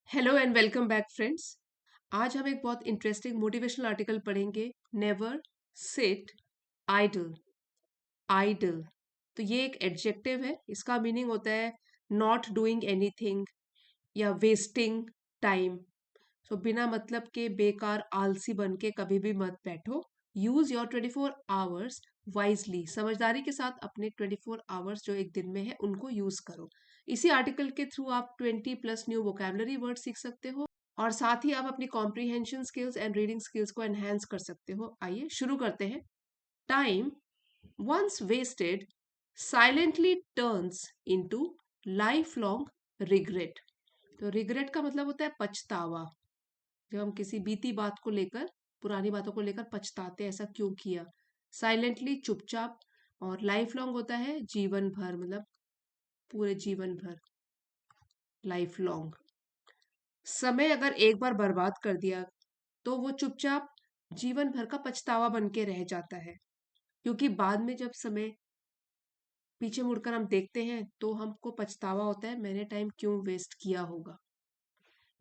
Hello and welcome back friends. आज हम एक बहुत इंटरेस्टिंग मोटिवेशनल आर्टिकल पढ़ेंगे। Never sit idle. आइडल तो ये एक एडजेक्टिव है। इसका मीनिंग होता है नॉट डूइंग एनीथिंग या वेस्टिंग टाइम। तो बिना मतलब के बेकार आलसी बन के कभी भी मत बैठो। Use your 24 hours wisely. समझदारी के साथ अपने 24 आवर्स जो एक दिन में है उनको यूज करो। इसी आर्टिकल के थ्रू आप 20+ न्यू वोकेबलरी वर्ड सीख सकते हो और साथ ही आप अपनी comprehension skills and reading skills को एनहेंस कर सकते हो। आइए शुरू करते हैं। Time once wasted silently turns into lifelong regret। तो रिग्रेट का मतलब होता है पछतावा। जब हम किसी बीती बात को लेकर, पुरानी बातों को लेकर पछताते हैं, ऐसा क्यों किया। साइलेंटली, चुपचाप। और लाइफ लॉन्ग होता है जीवन भर, मतलब पूरे जीवन भर, लाइफ लॉन्ग। समय अगर एक बार बर्बाद कर दिया तो वो चुपचाप जीवन भर का पछतावा बन के रह जाता है, क्योंकि बाद में जब समय पीछे मुड़कर हम देखते हैं तो हमको पछतावा होता है मैंने टाइम क्यों वेस्ट किया होगा।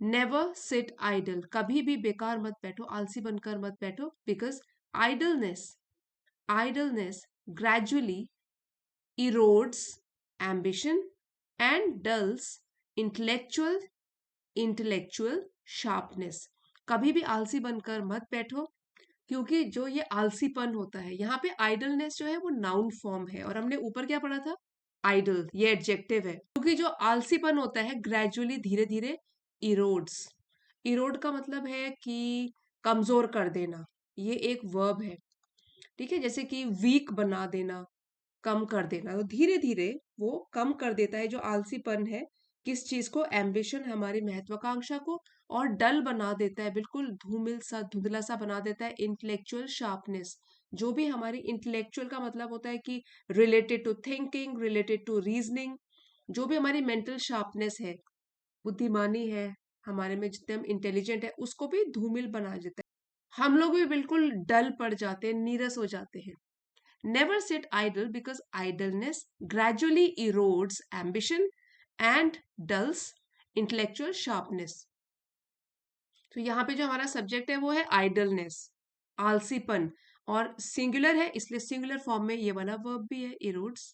Never sit idle. कभी भी बेकार मत बैठो, आलसी बनकर मत बैठो। Because idleness idleness gradually erodes ambition and dulls intellectual intellectual sharpness. कभी भी आलसी बनकर मत बैठो, क्योंकि जो ये आलसीपन होता है, यहाँ पे आइडलनेस जो है वो नाउन फॉर्म है और हमने ऊपर क्या पढ़ा था, आइडल ये एडजेक्टिव है। क्योंकि जो आलसीपन होता है ग्रेजुअली, धीरे धीरे, इरोड्स। इरोड का मतलब है कि कमजोर कर देना। ये एक वर्ब है, ठीक है। जैसे कि वीक बना देना, कम कर देना। तो धीरे धीरे वो कम कर देता है जो आलसीपन है, किस चीज को, एम्बिशन, हमारी महत्वाकांक्षा को। और डल बना देता है, बिल्कुल धूमिल सा, धुंधला सा बना देता है इंटेलेक्चुअल शार्पनेस। जो भी हमारी इंटेलेक्चुअल का मतलब होता है कि related to thinking, related to reasoning, जो भी हमारी मेंटल शार्पनेस है, बुद्धिमानी है, हमारे में जितने हम इंटेलिजेंट है, उसको भी धूमिल बना देता है। हम लोग भी बिल्कुल डल पड़ जाते हैं, नीरस हो जाते हैं। Never sit idle because idleness gradually erodes ambition and dulls intellectual sharpness। तो यहाँ पे जो हमारा सब्जेक्ट है वो है आइडलनेस, आलसीपन। और सिंगुलर है, इसलिए सिंगुलर फॉर्म में ये वाला वर्ब भी है, इरोड्स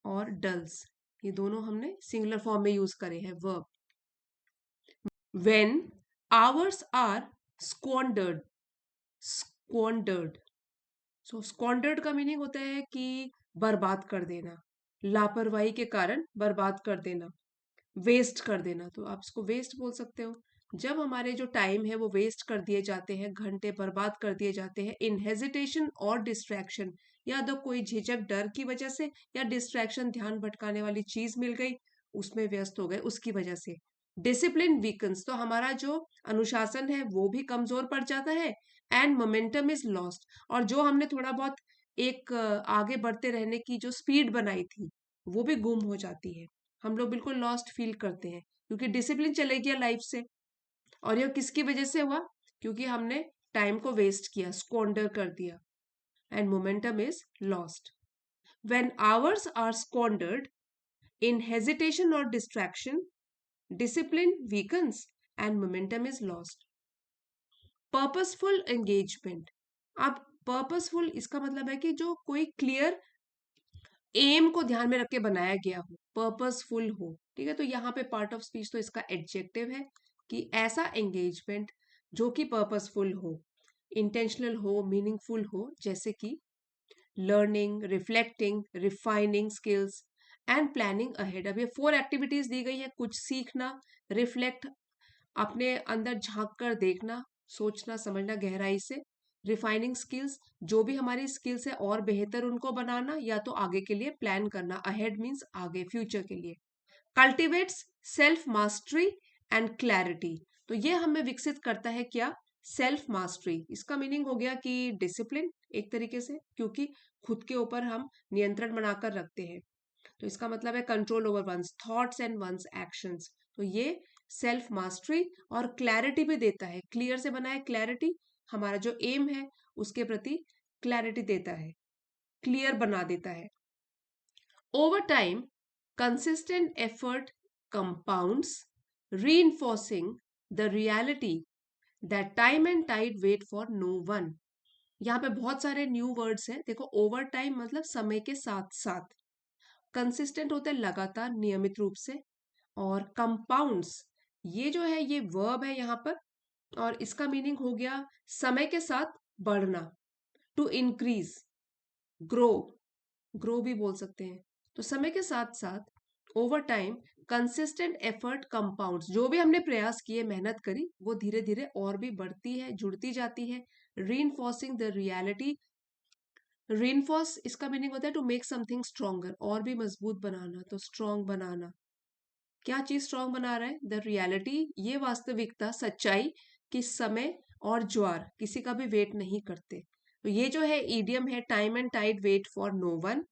और डल्स। ये दोनों हमने सिंगुलर फॉर्म में यूज करे हैं verb. When hours are squandered, squandered। So squandered का मीनिंग होता है कि बर्बाद कर देना, लापरवाही के कारण बर्बाद कर देना, वेस्ट कर देना। तो आप इसको वेस्ट बोल सकते हो। जब हमारे जो टाइम है वो वेस्ट कर दिए जाते हैं, घंटे बर्बाद कर दिए जाते हैं इन हेजिटेशन और डिस्ट्रैक्शन, या तो कोई झिझक, डर की वजह से, या डिस्ट्रैक्शन, ध्यान भटकाने वाली चीज मिल गई, उसमें व्यस्त हो गए, उसकी वजह से। डिसिप्लिन वीकन्स, तो हमारा जो अनुशासन है वो भी कमजोर पड़ जाता है। एंड मोमेंटम इज लॉस्ट, और जो हमने थोड़ा बहुत एक आगे बढ़ते रहने की जो स्पीड बनाई थी वो भी गुम हो जाती है। हम लोग बिल्कुल लॉस्ट फील करते हैं, क्योंकि डिसिप्लिन चले गया लाइफ से। और यह किसकी वजह से हुआ, क्योंकि हमने टाइम को वेस्ट किया, स्क्वांडर कर दिया। And momentum is lost. When hours are squandered in hesitation और distraction, discipline weakens and momentum is lost. Purposeful engagement. अब पर्पसफुल इसका मतलब है कि जो कोई क्लियर एम को ध्यान में रख के बनाया गया हो, पर्पसफुल हो, ठीक है। तो यहाँ पे पार्ट ऑफ स्पीच तो इसका एडजेक्टिव है कि ऐसा एंगेजमेंट जो कि पर्पसफुल हो, इंटेंशनल हो, मीनिंगफुल हो, जैसे कि learning, reflecting, refining skills and planning ahead. अब ये 4 एक्टिविटीज दी गई है। कुछ सीखना, रिफ्लेक्ट, अपने अंदर झांक कर देखना, सोचना समझना गहराई से। रिफाइनिंग स्किल्स, जो भी हमारी स्किल्स है और बेहतर उनको बनाना, या तो आगे के लिए प्लान करना। अहेड मीन्स आगे, फ्यूचर के लिए। Cultivates self mastery and clarity. तो ये हमें विकसित करता है क्या, सेल्फ मास्टरी। इसका मीनिंग हो गया कि डिसिप्लिन एक तरीके से, क्योंकि खुद के ऊपर हम नियंत्रण बनाकर रखते हैं। तो इसका मतलब है control over one's thoughts and one's actions. तो ये सेल्फ मास्टरी और क्लैरिटी भी देता है। क्लियर से बना है, क्लैरिटी, हमारा जो एम है उसके प्रति क्लैरिटी देता है, क्लियर बना देता है। Over time consistent effort compounds reinforcing the reality that time and tide wait for no one. यहाँ पे बहुत सारे न्यू वर्ड्स हैं। देखो, ओवर टाइम मतलब समय के साथ साथ, कंसिस्टेंट होता है लगातार नियमित रूप से, और कंपाउंड्स ये जो है ये वर्ब है यहाँ पर, और इसका मीनिंग हो गया समय के साथ बढ़ना, टू इंक्रीज, ग्रो, ग्रो भी बोल सकते हैं। तो समय के साथ साथ over time consistent effort compounds, जो भी हमने प्रयास किए, मेहनत करी, वो धीरे धीरे और भी बढ़ती है, जुड़ती जाती है। रीइंफोर्सिंग द रियलिटी, रीइंफोर्स इसका मीनिंग होता है टू मेक समथिंग स्ट्रॉन्गर, और भी मजबूत बनाना, तो स्ट्रॉन्ग बनाना। क्या चीज स्ट्रॉन्ग बना रहा है? द रियलिटी, ये वास्तविकता, सच्चाई कि समय और ज्वार किसी का भी वेट नहीं करते। तो ये जो है ईडियम है, time and tide wait for no one.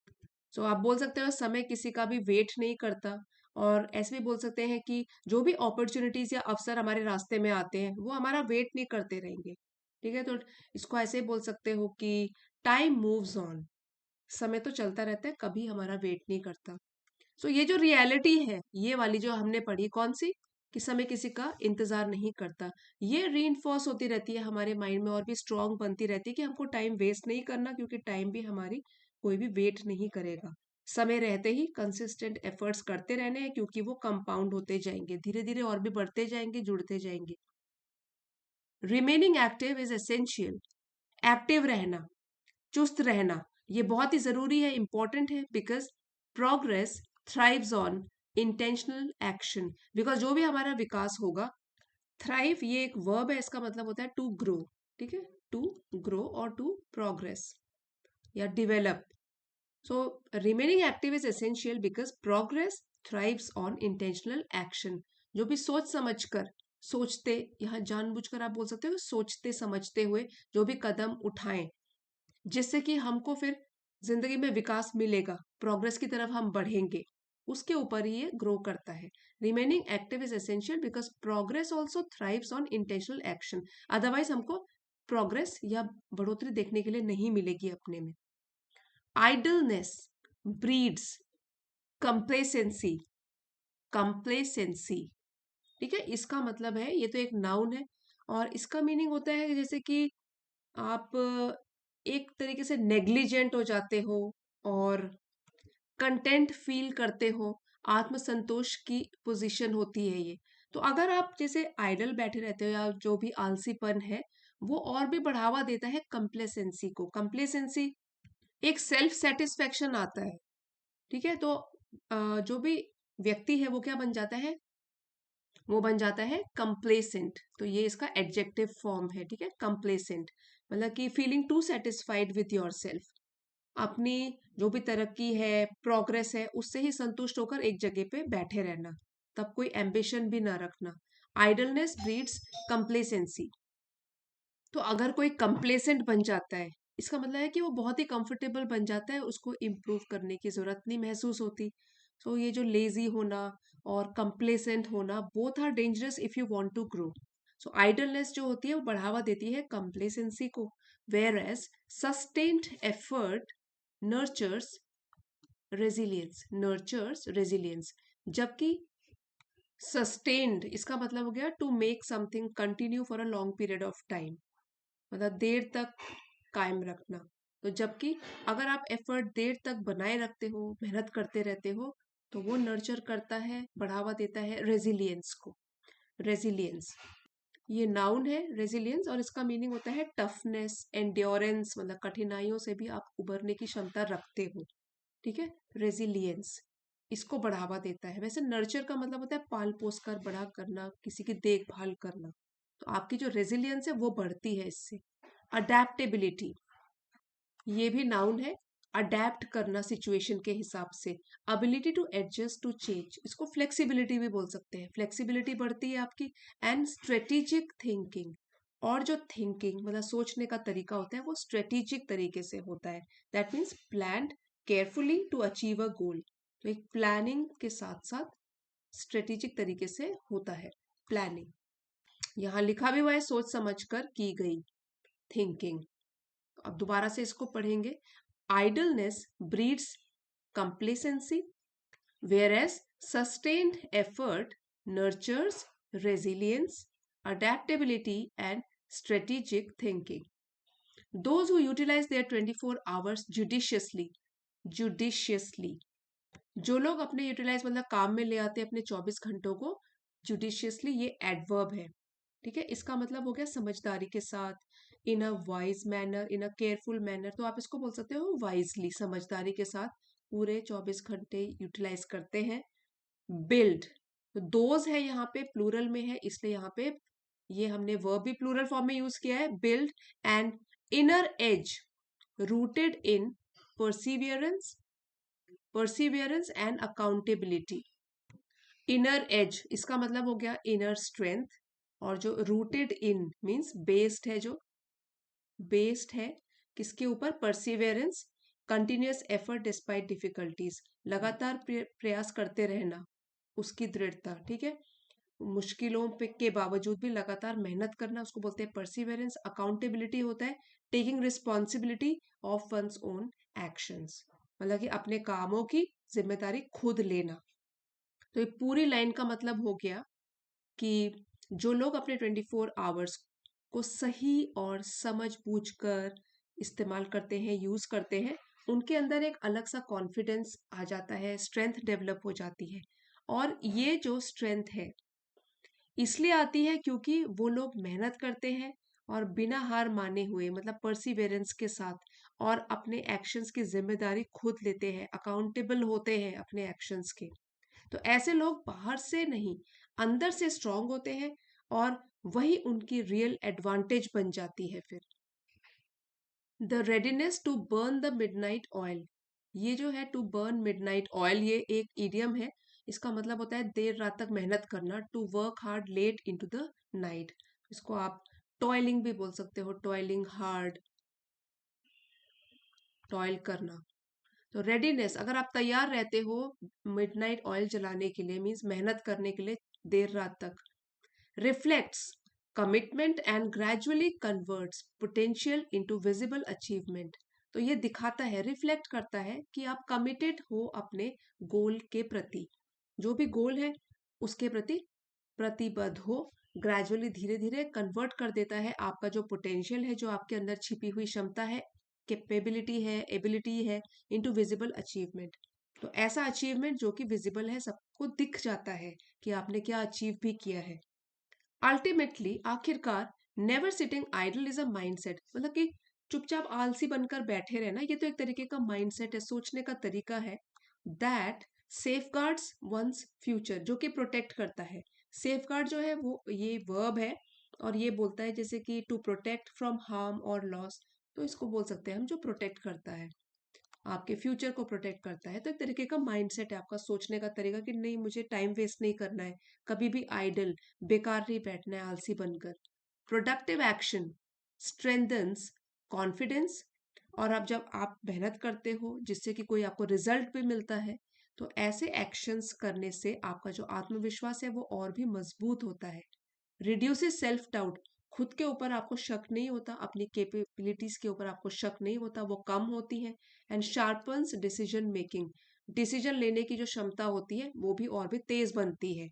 So आप बोल सकते हो समय किसी का भी वेट नहीं करता, और ऐसे भी बोल सकते हैं कि जो भी अपॉर्चुनिटीज या अवसर हमारे रास्ते में आते हैं वो हमारा वेट नहीं करते रहेंगे। ठीक है, तो इसको ऐसे बोल सकते हो कि टाइम मूव्स ऑन, समय तो चलता रहता है, कभी हमारा वेट नहीं करता। सो ये जो रियलिटी है, ये वाली जो हमने पढ़ी, कौन सी, कि समय किसी का इंतजार नहीं करता, ये रीइंफोर्स होती रहती है हमारे माइंड में, और भी स्ट्रांग बनती रहती है कि हमको टाइम वेस्ट नहीं करना, क्योंकि टाइम भी हमारी कोई भी वेट नहीं करेगा। समय रहते ही कंसिस्टेंट एफर्ट्स करते रहने हैं, क्योंकि वो कंपाउंड होते जाएंगे, धीरे धीरे और भी बढ़ते जाएंगे, जुड़ते जाएंगे। Remaining active is essential, active रहना, चुस्त रहना, ये बहुत ही जरूरी है, इंपॉर्टेंट है, because progress thrives on intentional action. Because जो भी हमारा विकास होगा, थ्राइव ये एक वर्ब है, इसका मतलब होता है टू ग्रो। ठीक है, टू ग्रो और टू प्रोग्रेस या develop. So remaining active is essential because progress thrives on intentional action. जो भी सोच समझकर, सोचते, यहाँ जानबूझकर आप बोल सकते हो, सोचते समझते हुए जो भी कदम उठाएं, जिससे कि हमको फिर जिंदगी में विकास मिलेगा, प्रोग्रेस की तरफ हम बढ़ेंगे, उसके ऊपर ही ये ग्रो करता है। Remaining active is essential because progress also thrives on intentional action. Otherwise हमको प्रोग्रेस या बढ़ोतरी देखने के लिए नहीं मिलेगी अपने में। आइडलनेस ब्रीड्स कंप्लेसेंसी, कंप्लेसेंसी, ठीक है, इसका मतलब है, ये तो एक नाउन है, और इसका मीनिंग होता है कि जैसे कि आप एक तरीके से नेग्लिजेंट हो जाते हो, और कंटेंट फील करते हो, आत्मसंतोष की पोजीशन होती है ये। तो अगर आप जैसे आइडल बैठे रहते हो, या जो भी आलसीपन है, वो और भी बढ़ावा देता है कंप्लेसेंसी को। कंप्लेसेंसी एक सेल्फ सेटिस्फेक्शन आता है। ठीक है, तो जो भी व्यक्ति है वो क्या बन जाता है, वो बन जाता है कंप्लेसेंट। तो ये इसका एडजेक्टिव फॉर्म है। ठीक है, कंप्लेसेंट मतलब कि feeling too satisfied with yourself, अपनी जो भी तरक्की है, प्रोग्रेस है, उससे ही संतुष्ट होकर एक जगह पे बैठे रहना, तब कोई एम्बिशन भी ना रखना। Idleness breeds complacency. तो अगर कोई कंप्लेसेंट बन जाता है, इसका मतलब है कि वो बहुत ही कंफर्टेबल बन जाता है, उसको इम्प्रूव करने की जरूरत नहीं महसूस होती। तो ये जो लेजी होना और कंप्लेसेंट होना, both are dangerous if you want to grow. So idleness जो होती है वो बढ़ावा देती है कंप्लेसेंसी को, whereas sustained effort nurtures resilience, nurtures resilience. जबकि सस्टेन्ड इसका मतलब हो गया to make something continue for a long period of time, मतलब देर तक कायम रखना। तो जबकि अगर आप एफर्ट देर तक बनाए रखते हो, मेहनत करते रहते हो, तो वो नर्चर करता है, बढ़ावा देता है रेजिलियंस को। रेजिलियंस ये नाउन है, रेजिलियंस, और इसका मीनिंग होता है टफनेस, एंड्योरेंस, मतलब कठिनाइयों से भी आप उबरने की क्षमता रखते हो। ठीक है, रेजिलियंस इसको बढ़ावा देता है। वैसे नर्चर का मतलब होता है पाल पोस कर बड़ा करना, किसी की देखभाल करना। तो आपकी जो रेजिलियंस है वो बढ़ती है इससे। अडेप्टेबिलिटी ये भी नाउन है, अडेप्ट करना सिचुएशन के हिसाब से। Ability to adjust to change, इसको फ्लेक्सिबिलिटी भी बोल सकते हैं। फ्लेक्सिबिलिटी बढ़ती है आपकी। एंड स्ट्रेटेजिक थिंकिंग, और जो थिंकिंग मतलब सोचने का तरीका होता है वो स्ट्रेटेजिक तरीके से होता है। That means planned carefully to achieve a goal. तो एक प्लानिंग के साथ साथ स्ट्रेटेजिक तरीके से होता है प्लानिंग। यहाँ लिखा भी हुआ है सोच समझकर की गई थिंकिंग। अब दोबारा से इसको पढ़ेंगे। Idleness breeds complacency, whereas sustained effort nurtures resilience, adaptability, and strategic thinking. Those who utilize their 24 hours judiciously, जो लोग अपने यूटिलाइज मतलब काम में ले आते हैं अपने 24 घंटों को जुडिशियसली, ये एडवर्ब है, ठीक है। इसका मतलब हो गया समझदारी के साथ, in a wise manner, in a careful manner, तो आप इसको बोल सकते हो वाइजली, समझदारी के साथ पूरे 24 घंटे यूटिलाइज करते हैं। बिल्ड, तो दोज है यहाँ पे प्लूरल में है, इसलिए यहाँ पे ये हमने वर्ब भी प्लूरल फॉर्म में यूज किया है, build and inner as rooted in Perseverance and accountability. Inner as इसका मतलब हो गया इनर स्ट्रेंथ, और जो रूटेड इन मीन्स बेस्ड है, जो बेस्ड है किसके ऊपर, Perseverance, continuous effort despite difficulties, लगातार प्रयास करते रहना, उसकी दृढ़ता, ठीक है, मुश्किलों के बावजूद भी लगातार मेहनत करना, उसको बोलते हैं परसिवियरेंस। अकाउंटेबिलिटी होता है taking responsibility of one's own actions, मतलब कि अपने कामों की जिम्मेदारी खुद लेना। तो ये पूरी लाइन का मतलब हो गया कि जो लोग अपने 24 आवर्स को सही और समझ बूझ कर इस्तेमाल करते हैं, यूज करते हैं, उनके अंदर एक अलग सा कॉन्फिडेंस आ जाता है, स्ट्रेंथ डेवलप हो जाती है। और ये जो स्ट्रेंथ है इसलिए आती है क्योंकि वो लोग मेहनत करते हैं और बिना हार माने हुए, मतलब परसिवेरेंस के साथ, और अपने एक्शंस की जिम्मेदारी खुद लेते हैं, अकाउंटेबल होते हैं अपने एक्शंस के। तो ऐसे लोग बाहर से नहीं, अंदर से स्ट्रांग होते हैं, और वही उनकी रियल एडवांटेज बन जाती है फिर। The readiness to burn the midnight oil, ये जो है टू बर्न मिडनाइट ऑयल, ये एक इडियम है। इसका मतलब होता है देर रात तक मेहनत करना, to work hard late into the night. इसको आप टॉयलिंग भी बोल सकते हो, टॉयलिंग हार्ड, टॉयल करना। तो रेडीनेस, अगर आप तैयार रहते हो मिडनाइट ऑयल जलाने के लिए, मीन्स मेहनत करने के लिए देर रात तक। Reflects commitment and gradually converts potential into visible achievement, तो ये दिखाता है, रिफ्लेक्ट करता है कि आप कमिटेड हो अपने गोल के प्रति, जो भी गोल है उसके प्रति प्रतिबद्ध हो। ग्रेजुअली, धीरे धीरे कन्वर्ट कर देता है आपका जो पोटेंशियल है, जो आपके अंदर छिपी हुई क्षमता है, कैपेबिलिटी है, एबिलिटी है, इनटू विजिबल अचीवमेंट। तो ऐसा अचीवमेंट जो कि विजिबल है, सबको दिख जाता है कि आपने क्या अचीव भी किया है। अल्टीमेटली, आखिरकार, never sitting idle is a mindset, मतलब कि चुपचाप आलसी बनकर बैठे रहना, ये तो एक तरीके का माइंडसेट है, सोचने का तरीका है। दैट सेफगार्ड्स वंस फ्यूचर, जो कि प्रोटेक्ट करता है। सेफगार्ड जो है वो ये वर्ब है, और ये बोलता है जैसे कि टू प्रोटेक्ट फ्रॉम हार्म और लॉस, तो इसको बोल सकते हैं हम जो प्रोटेक्ट करता है, आपके फ्यूचर को प्रोटेक्ट करता है। तो एक तरीके का माइंडसेट है आपका, सोचने का तरीका कि नहीं, मुझे टाइम वेस्ट नहीं करना है, कभी भी आइडल, बेकार नहीं बैठना है आलसी बनकर। प्रोडक्टिव एक्शन स्ट्रेंथन्स कॉन्फिडेंस, और अब जब आप मेहनत करते हो जिससे कि कोई आपको रिजल्ट भी मिलता है, तो ऐसे एक्शंस करने से आपका जो आत्मविश्वास है वो और भी मजबूत होता है। रिड्यूसेस सेल्फ डाउट, खुद के ऊपर आपको शक नहीं होता, अपनी कैपेबिलिटीज के ऊपर आपको शक नहीं होता, वो कम होती है। And sharpens decision making, decision लेने की जो क्षमता होती है वो भी और भी तेज बनती है।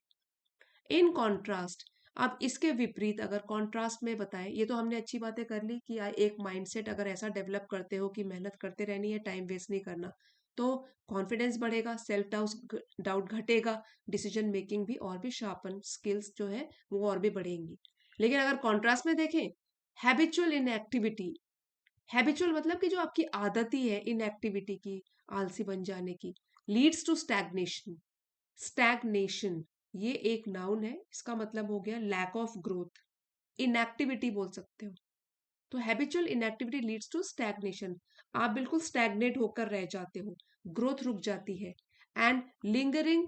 इन कॉन्ट्रास्ट, अब इसके विपरीत अगर कॉन्ट्रास्ट में बताएं, ये तो हमने अच्छी बातें कर ली कि एक माइंडसेट अगर ऐसा डेवलप करते हो कि मेहनत करते रहनी है, टाइम वेस्ट नहीं करना, तो कॉन्फिडेंस बढ़ेगा, सेल्फ डाउट घटेगा, डिसीजन मेकिंग भी और भी शार्पन, स्किल्स जो है वो और भी बढ़ेंगी। लेकिन अगर कॉन्ट्रास्ट में देखें, हैबिचुअल इनएक्टिविटी, हैबिचुअल मतलब कि जो आपकी आदत ही है इनएक्टिविटी की, आलसी बन जाने की, लीड्स टू स्टैग्नेशन। स्टैग्नेशन ये एक नाउन है, इसका मतलब हो गया लैक ऑफ ग्रोथ, इनएक्टिविटी बोल सकते हो। तो habitual inactivity leads to stagnation, आप बिल्कुल स्टैग्नेट होकर रह जाते हो, ग्रोथ रुक जाती है। एंड लिंगरिंग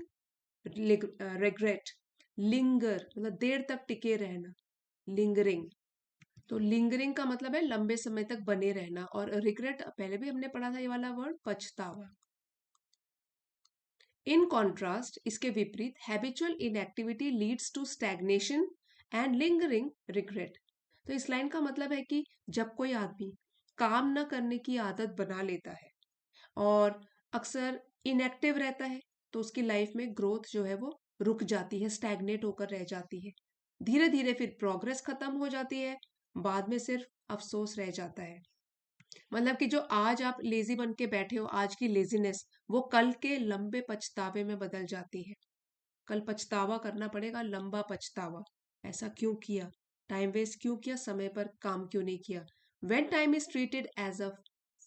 रिग्रेट, लिंगर मतलब देर तक टिके रहना, लिंगरिंग, तो लिंगरिंग का मतलब है लंबे समय तक बने रहना, और रिग्रेट पहले भी हमने पढ़ा था ये वाला वर्ड, पछतावा। इन कॉन्ट्रास्ट, इसके विपरीत, habitual inactivity leads to stagnation and lingering regret. तो इस लाइन का मतलब है कि जब कोई आदमी काम न करने की आदत बना लेता है और अक्सर इनएक्टिव रहता है, तो उसकी लाइफ में ग्रोथ जो है वो रुक जाती है, स्टैग्नेट होकर रह जाती है। धीरे धीरे फिर प्रोग्रेस खत्म हो जाती है, बाद में सिर्फ अफसोस रह जाता है। मतलब कि जो आज आप लेजी बन के बैठे हो, आज की लेजीनेस, वो कल के लंबे पछतावे में बदल जाती है। कल पछतावा करना पड़ेगा, लंबा पछतावा। ऐसा क्यों किया, टाइम वेस्ट क्यों किया, समय पर काम क्यों नहीं किया। When time is treated as a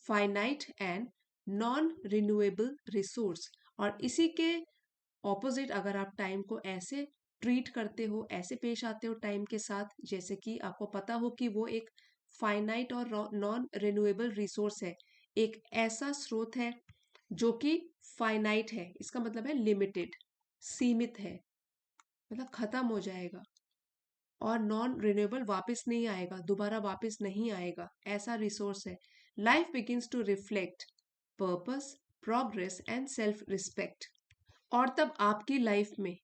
finite and non renewable resource, और इसी के ऑपोजिट अगर आप टाइम को ऐसे ट्रीट करते हो, ऐसे पेश आते हो टाइम के साथ, जैसे कि आपको पता हो कि वो एक फाइनाइट और नॉन रिन्यूएबल रिसोर्स है, एक ऐसा स्रोत है जो कि फाइनाइट है, इसका मतलब है लिमिटेड, सीमित है, मतलब खत्म हो जाएगा, और नॉन रिन्यूएबल वापस नहीं आएगा, दोबारा वापस नहीं आएगा, ऐसा रिसोर्स है। Life begins to reflect purpose, progress and self respect. और तब आपकी लाइफ में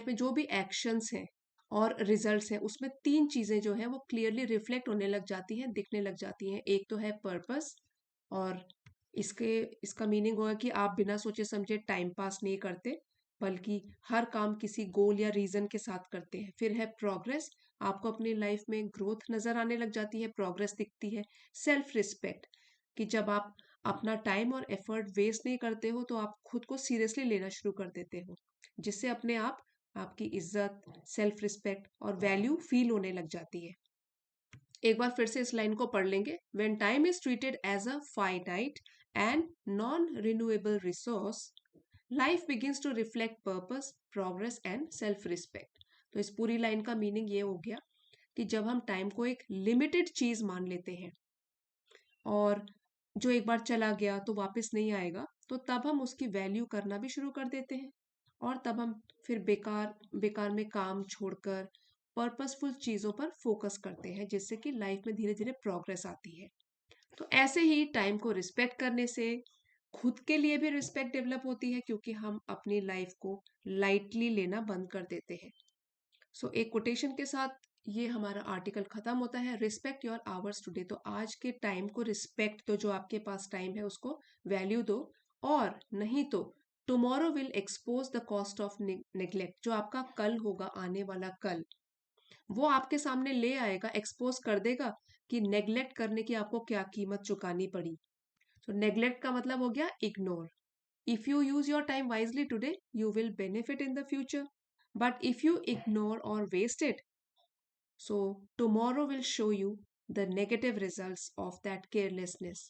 जो भी एक्शंस हैं और रिजल्ट्स हैं, उसमें तीन चीजें जो है वो क्लियरली रिफ्लेक्ट होने लग जाती हैं, दिखने लग जाती हैं। एक तो है पर्पस, और इसके इसका मीनिंग होगा कि आप बिना सोचे समझे टाइम पास नहीं करते, बल्कि हर काम किसी गोल या रीजन के साथ करते हैं। फिर है प्रोग्रेस, आपको अपनी लाइफ में ग्रोथ नजर आने लग जाती है, प्रोग्रेस दिखती है। सेल्फ रिस्पेक्ट, कि जब आप अपना टाइम और एफर्ट वेस्ट नहीं करते हो, तो आप खुद को सीरियसली लेना शुरू कर देते हो, जिससे अपने आप आपकी इज्जत, सेल्फ रिस्पेक्ट और वैल्यू फील होने लग जाती है। एक बार फिर से इस लाइन को पढ़ लेंगे। When time is treated as a finite and non renewable resource, life begins to reflect purpose, progress and self respect. तो इस पूरी लाइन का मीनिंग ये हो गया कि जब हम टाइम को एक लिमिटेड चीज मान लेते हैं, और जो एक बार चला गया तो वापस नहीं आएगा, तो तब हम उसकी वैल्यू करना भी शुरू कर देते हैं, और तब हम फिर बेकार बेकार में काम छोड़कर पर्पसफुल चीजों पर फोकस करते हैं, जिससे कि लाइफ में धीरे धीरे प्रोग्रेस आती है। तो ऐसे ही टाइम को रिस्पेक्ट करने से खुद के लिए भी रिस्पेक्ट डेवलप होती है, क्योंकि हम अपनी लाइफ को लाइटली लेना बंद कर देते हैं। सो एक कोटेशन के साथ ये हमारा आर्टिकल खत्म होता है। रिस्पेक्ट योर आवर्स टुडे, तो आज के टाइम को रिस्पेक्ट दो, जो आपके पास टाइम है उसको वैल्यू दो, और नहीं तो tomorrow will expose the cost of neglect, जो आपका कल होगा, आने वाला कल, वो आपके सामने ले आएगा, एक्सपोज कर देगा कि नेग्लेक्ट करने की आपको क्या कीमत चुकानी पड़ी। तो नेग्लेक्ट का मतलब हो गया ignore. If you use your time wisely today, you will benefit in the future, but if you ignore और waste it, so tomorrow will show you the negative results of that carelessness.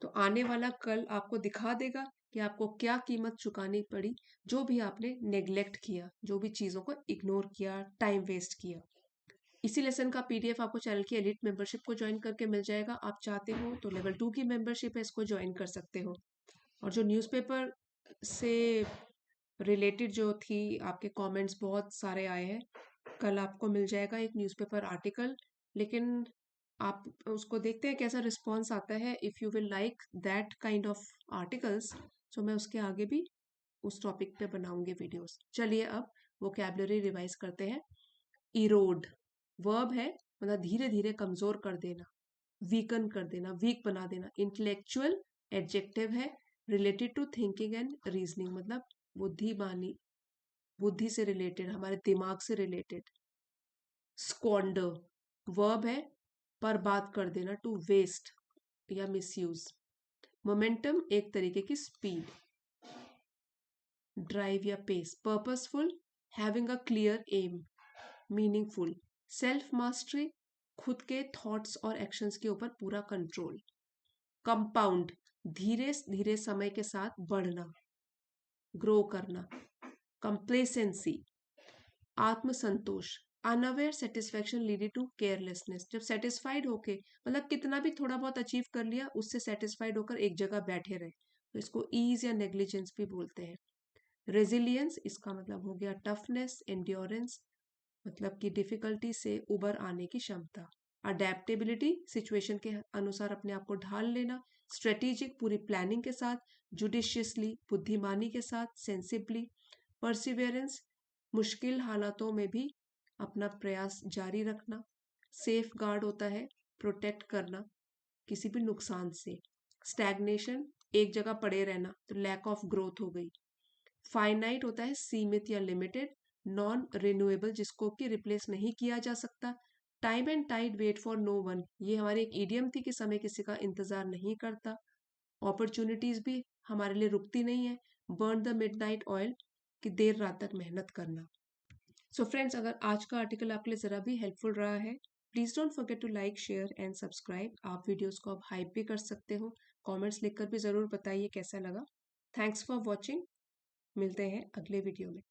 तो आने वाला कल आपको दिखा देगा कि आपको क्या कीमत चुकानी पड़ी, जो भी आपने नेग्लेक्ट किया, जो भी चीज़ों को इग्नोर किया, टाइम वेस्ट किया। इसी लेसन का पीडीएफ आपको चैनल की एलिट मेंबरशिप को ज्वाइन करके मिल जाएगा। आप चाहते हो तो लेवल 2 की मेंबरशिप है, इसको ज्वाइन कर सकते हो। और जो न्यूज़पेपर से रिलेटेड जो थी, आपके कमेंट्स बहुत सारे आए हैं, कल आपको मिल जाएगा एक न्यूज़पेपर आर्टिकल, लेकिन आप उसको देखते हैं कैसा रिस्पॉन्स आता है। If you will like that kind of articles, तो मैं उसके आगे भी उस टॉपिक पे बनाऊंगी वीडियोस। चलिए अब वोकैबुलरी रिवाइज करते हैं। इरोड वर्ब है, मतलब धीरे धीरे कमजोर कर देना, वीकन कर देना, वीक बना देना। इंटेलेक्चुअल एडजेक्टिव है, related to thinking and reasoning, मतलब बुद्धिमानी, बुद्धि से रिलेटेड, हमारे दिमाग से रिलेटेड। स्क्वांडर वर्ब है, बर्बाद कर देना, टू वेस्ट या मिसयूज। मोमेंटम एक तरीके की स्पीड, ड्राइव या pace. Purposeful, having a clear aim, meaningful. Self mastery, खुद के थॉट्स और एक्शंस के ऊपर पूरा कंट्रोल। कंपाउंड, धीरे धीरे समय के साथ बढ़ना, ग्रो करना। कंप्लेसेंसी, आत्मसंतोष, unaware satisfaction leading to carelessness, जब सेटिस्फाइड होके, मतलब कितना भी थोड़ा बहुत अचीव कर लिया, उससे सेटिस्फाइड होकर एक जगह बैठे रहे, तो इसको ईज या नेग्लिजेंस भी बोलते हैं। रेजिलियंस, इसका मतलब हो गया टफनेस, एंड्योरेंस, मतलब कि डिफिकल्टी से उबर आने की क्षमता। अडेप्टेबिलिटी, सिचुएशन के अनुसार अपने आप को ढाल लेना। स्ट्रेटेजिक, पूरी प्लानिंग के साथ। जुडिशियसली, बुद्धिमानी के साथ। सेंसिबली। परसिवियरेंस, मुश्किल हालातों में भी अपना प्रयास जारी रखना। सेफ गार्ड होता है प्रोटेक्ट करना किसी भी नुकसान से। स्टैग्नेशन, एक जगह पड़े रहना, तो लैक ऑफ ग्रोथ हो गई। फाइनाइट होता है सीमित या लिमिटेड, नॉन रिन्यूएबल जिसको कि रिप्लेस नहीं किया जा सकता, time and tide wait for no one, ये हमारी एक ईडियम थी कि समय किसी का इंतजार नहीं करता, अपॉर्चुनिटीज भी हमारे लिए रुकती नहीं है, बर्न द मिडनाइट ऑयल कि देर रात तक मेहनत करना। सो फ्रेंड्स, अगर आज का आर्टिकल आपके लिए ज़रा भी हेल्पफुल रहा है, please don't forget to like share and subscribe. आप वीडियोस को आप हाइप भी कर सकते हो, कमेंट्स लिखकर भी ज़रूर बताइए कैसा लगा। थैंक्स फॉर वॉचिंग, मिलते हैं अगले वीडियो में।